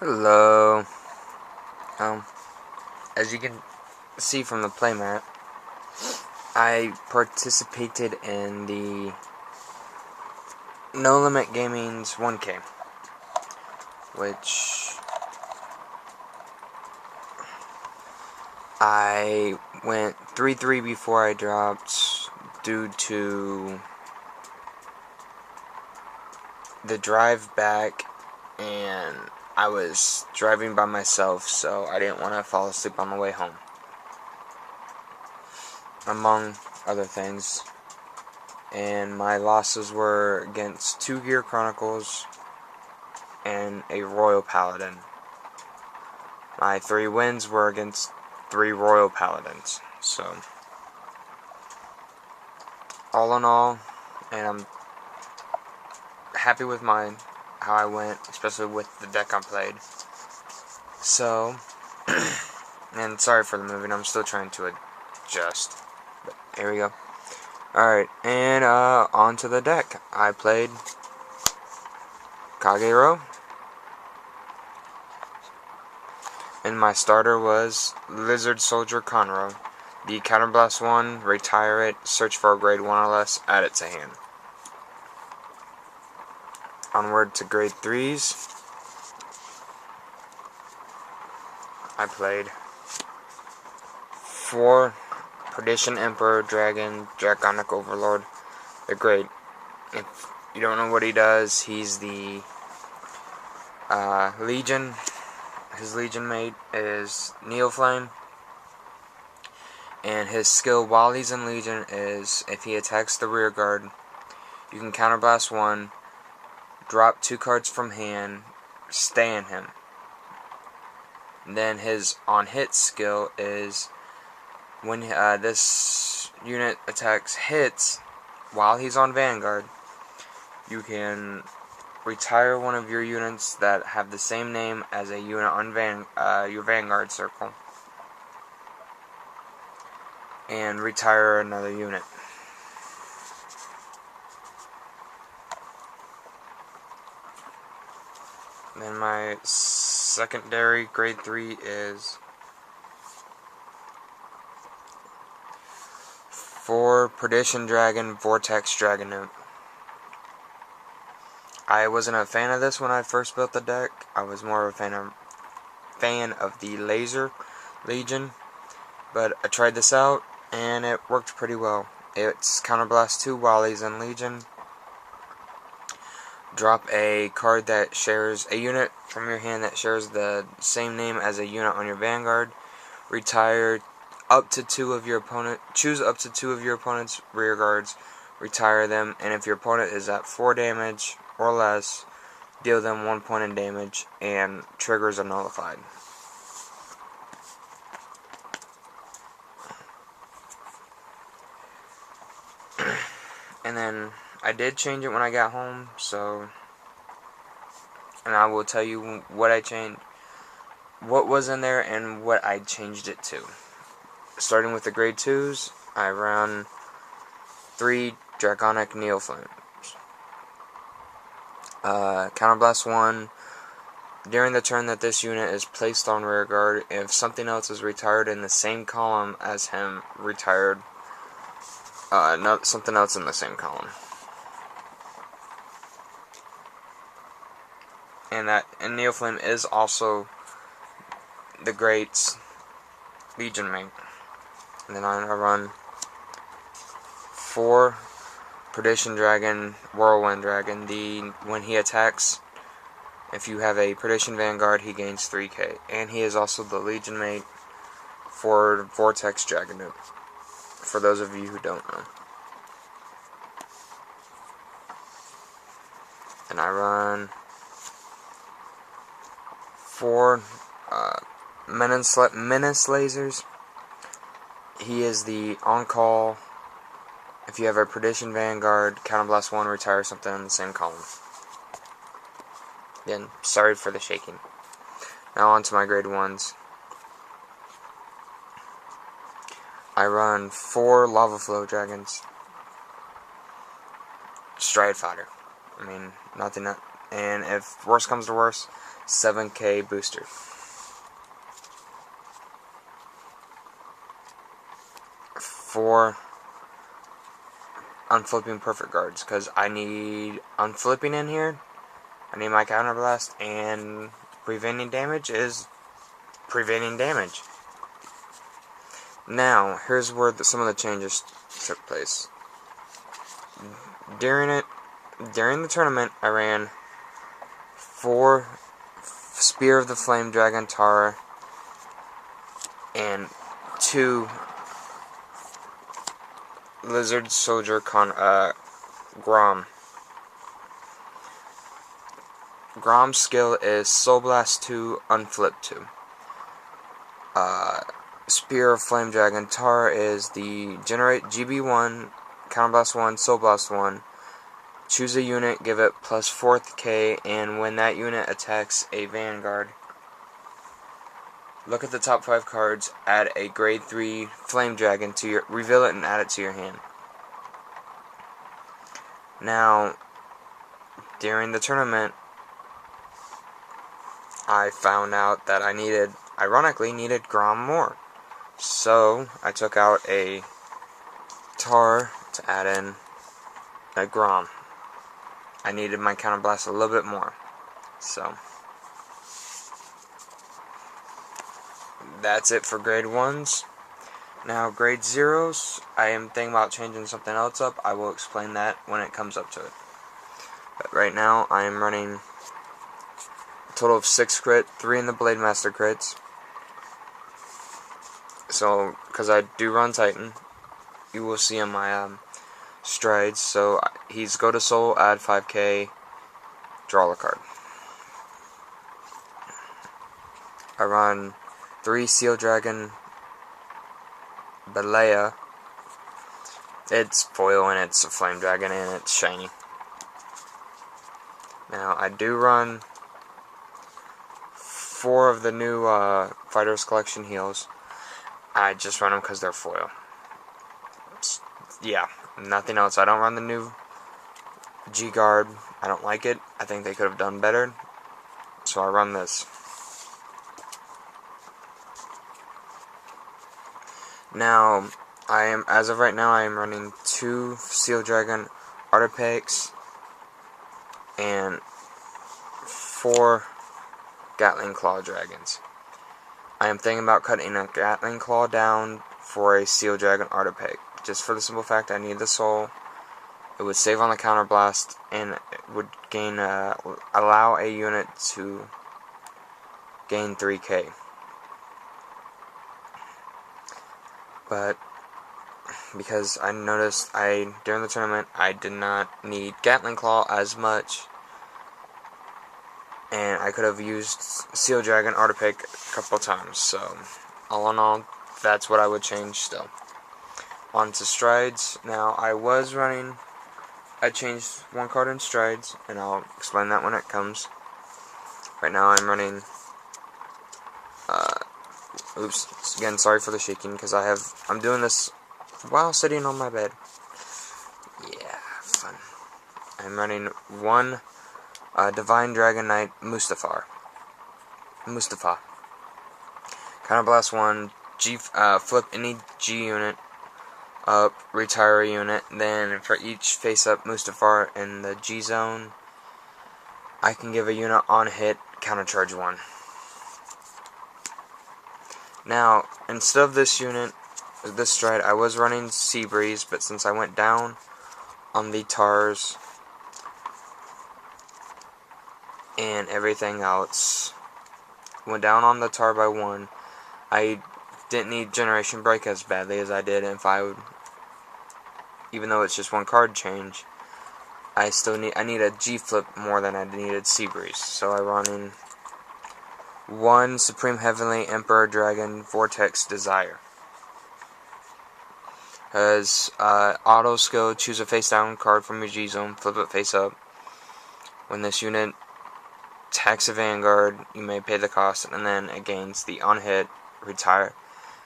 Hello. As you can see from the playmat, I participated in the No Limit Gaming's 1K, which I went 3-3 before I dropped due to the drive back, and I was driving by myself, so I didn't want to fall asleep on the way home, among other things. And my losses were against 2 Gear Chronicles and a Royal Paladin. My 3 wins were against 3 Royal Paladins. So, all in all, and I'm happy with mine, how I went, especially with the deck I played. So, and sorry for the moving, I'm still trying to adjust. But here we go. Alright, and onto the deck. I played Kagero, and my starter was Lizard Soldier Conroe. The Counterblast 1, retire it, search for a grade 1 or less, add it to hand. Onward to grade 3s. I played 4 Perdition Emperor Dragon, Draconic Overlord. They're great. If you don't know what he does, he's the Legion. His Legion mate is Neoflame. And his skill while he's in Legion is, if he attacks the rear guard, you can counterblast 1, drop 2 cards from hand, stand him. And then his on-hit skill is, when this unit attacks hits while he's on Vanguard, you can retire one of your units that have the same name as a unit on your Vanguard circle, and retire another unit. Then my secondary grade 3 is 4 Perdition Dragon, Vortex Dragonoot. I wasn't a fan of this when I first built the deck. I was more of a fan of the Laser Legion, but I tried this out and it worked pretty well. It's Counterblast 2 while he's in Legion. Drop a card that shares a unit from your hand that shares the same name as a unit on your Vanguard. Retire up to 2 of your opponent. Choose up to 2 of your opponent's rear guards. Retire them, and if your opponent is at 4 damage or less, deal them 1 point in damage, and triggers are nullified. And then I did change it when I got home, so, and I will tell you what I changed, what was in there, and what I changed it to. Starting with the grade 2s, I run 3 Draconic Neoflames. Counterblast 1, during the turn that this unit is placed on rear guard, if something else is retired in the same column as him, retired something else in the same column. And Neoflame is also the Great's Legion mate. And then I run 4 Perdition Dragon, Whirlwind Dragon. When he attacks, if you have a Perdition Vanguard, he gains 3k. And he is also the Legion mate for Vortex Dragonoot, for those of you who don't know. And I run 4 Menace Lasers. He is the on-call. If you have a Perdition Vanguard, Counterblast 1, retire something in the same column. Again, sorry for the shaking. Now on to my grade 1s. I run 4 Lava Flow Dragons. Stride Fighter. I mean, nothing and if worse comes to worse, 7k booster. For unflipping perfect guards, because I need unflipping in here, I need my counterblast, and preventing damage is preventing damage. Now, here's where some of the changes took place. During the tournament, I ran 4 Spear of the Flame Dragon Tara and 2 Lizard Soldier Grom. Grom's skill is Soul Blast 2, Unflip 2. Spear of Flame Dragon Tara is the Generate GB1, Counterblast 1, Soul Blast 1. Choose a unit, give it plus 4k, and when that unit attacks a Vanguard, look at the top 5 cards, add a grade 3 Flame Dragon to your, reveal it and add it to your hand. Now, during the tournament, I found out that I ironically needed Grom more. So, I took out a Tar to add in a Grom. I needed my counterblast a little bit more. So, that's it for grade 1s. Now, grade 0s, I am thinking about changing something else up. I will explain that when it comes up to it. But right now, I am running a total of 6 crit, 3 in the Blade Master crits. So, because I do run Titan, you will see on my strides. So, he's go to soul, add 5k, draw a card. I run 3 Seal Dragon Balea. It's foil and it's a Flame Dragon and it's shiny. Now, I do run 4 of the new Fighters Collection heals. I just run them because they're foil. Yeah, nothing else. I don't run the new G-Guard. I don't like it. I think they could have done better. So I run this. Now, as of right now, I am running 2 Seal Dragon Artipex and 4 Gatling Claw Dragons. I am thinking about cutting a Gatling Claw down for a Seal Dragon Artipex, just for the simple fact I need the soul. It would save on the counterblast, and it would gain allow a unit to gain 3k. But because I noticed during the tournament I did not need Gatling Claw as much, and I could have used Seal Dragon Artipex a couple times. So all in all, that's what I would change still. On to strides. Now, I changed 1 card in strides, and I'll explain that when it comes. Right now I'm running, oops, again, sorry for the shaking, because I'm doing this while sitting on my bed. Yeah, fun. I'm running 1 Divine Dragon Knight Mustafa. Counterblast 1, flip any G unit up, retire a unit, then for each face-up Mustafar in the G zone, I can give a unit on hit, countercharge 1. Now, instead of this stride, I was running Sea Breeze, but since I went down on the Tars and everything else, went down on the Tar by 1, I didn't need Generation Break as badly as I did if I would, even though it's just 1 card change, I need a G-Flip more than I needed Sea Breeze. So I run in 1 Supreme Heavenly Emperor Dragon Vortex Desire. As auto skill, choose a face down card from your G zone, flip it face up. When this unit attacks a Vanguard, you may pay the cost, and then it gains the on hit, retire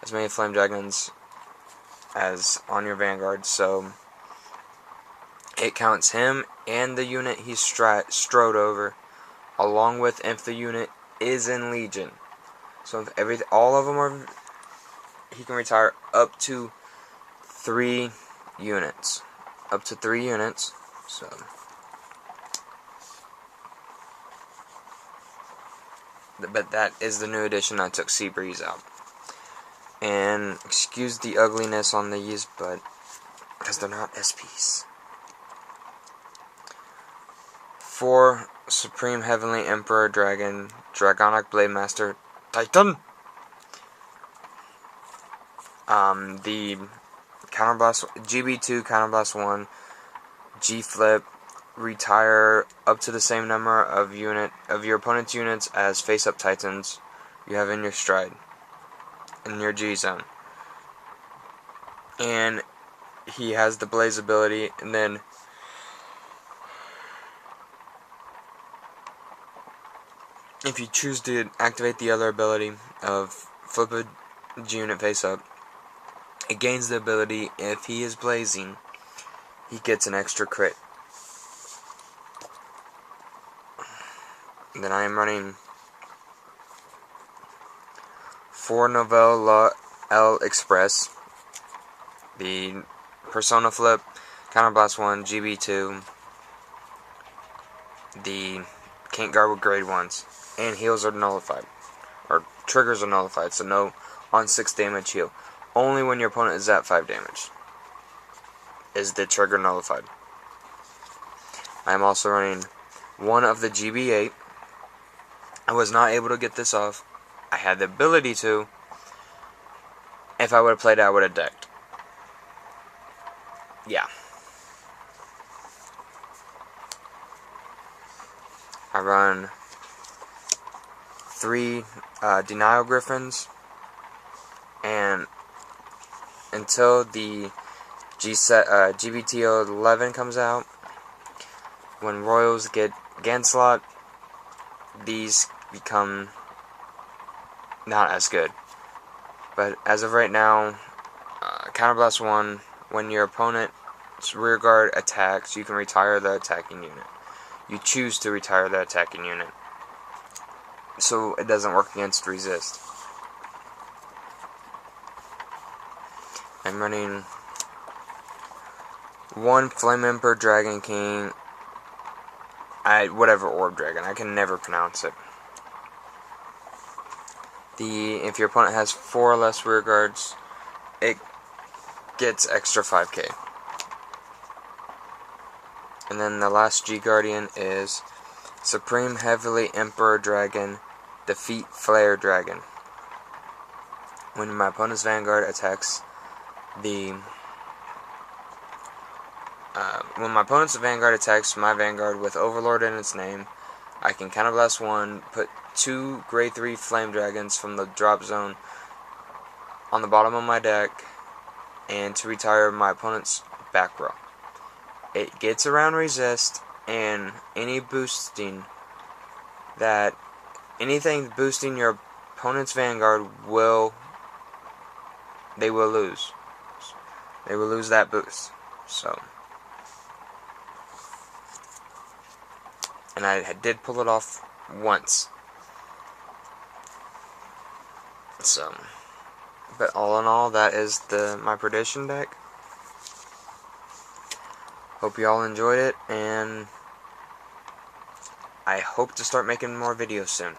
as many Flame Dragons as on your Vanguard. So it counts him and the unit he strode over, along with if the unit is in Legion. So if all of them are, he can retire up to 3 units. Up to 3 units. So but that is the new addition. I took Seabreeze out. And excuse the ugliness on these, but because they're not SPs. 4 Supreme Heavenly Emperor Dragon, Dragonic Blade Master Titan. The Counterblast GB2 Counterblast 1 G Flip, retire up to the same number of your opponent's units as face up Titans you have in your stride, in your G zone. And he has the Blaze ability, and then if you choose to activate the other ability of flip a G unit face up, it gains the ability, if he is blazing, he gets an extra crit. And then I am running 4 Nouvelle La L Express, the Persona Flip, Counterblast 1, GB2, the can't guard with grade 1s, and heals are nullified, or triggers are nullified, so no on 6 damage heal. Only when your opponent is at 5 damage is the trigger nullified. I am also running 1 of the GB8. I was not able to get this off. I had the ability to. If I would have played it, I would have decked. Yeah. I run 3 Denial Griffins, and until the GBTO 11 comes out, when Royals get Ganslot, these become not as good. But as of right now, Counterblast 1, when your opponent's rearguard attacks, you can retire the attacking unit. You choose to retire the attacking unit, so it doesn't work against resist. I'm running 1 Flame Emperor Dragon King, whatever Orb Dragon, I can never pronounce it. If your opponent has 4 or less rear guards, it gets extra 5k. And then the last G Guardian is Supreme Heavily Emperor Dragon, Defeat Flare Dragon. When my opponent's Vanguard attacks when my opponent's Vanguard attacks my Vanguard with Overlord in its name, I can Counterblast 1, put 2 grade 3 Flame Dragons from the drop zone on the bottom of my deck, and to retire my opponent's back row. It gets around resist, and anything boosting your opponent's Vanguard they will lose. They will lose that boost. So, and I did pull it off once. So, but all in all, that is my Perdition deck. Hope you all enjoyed it, and I hope to start making more videos soon.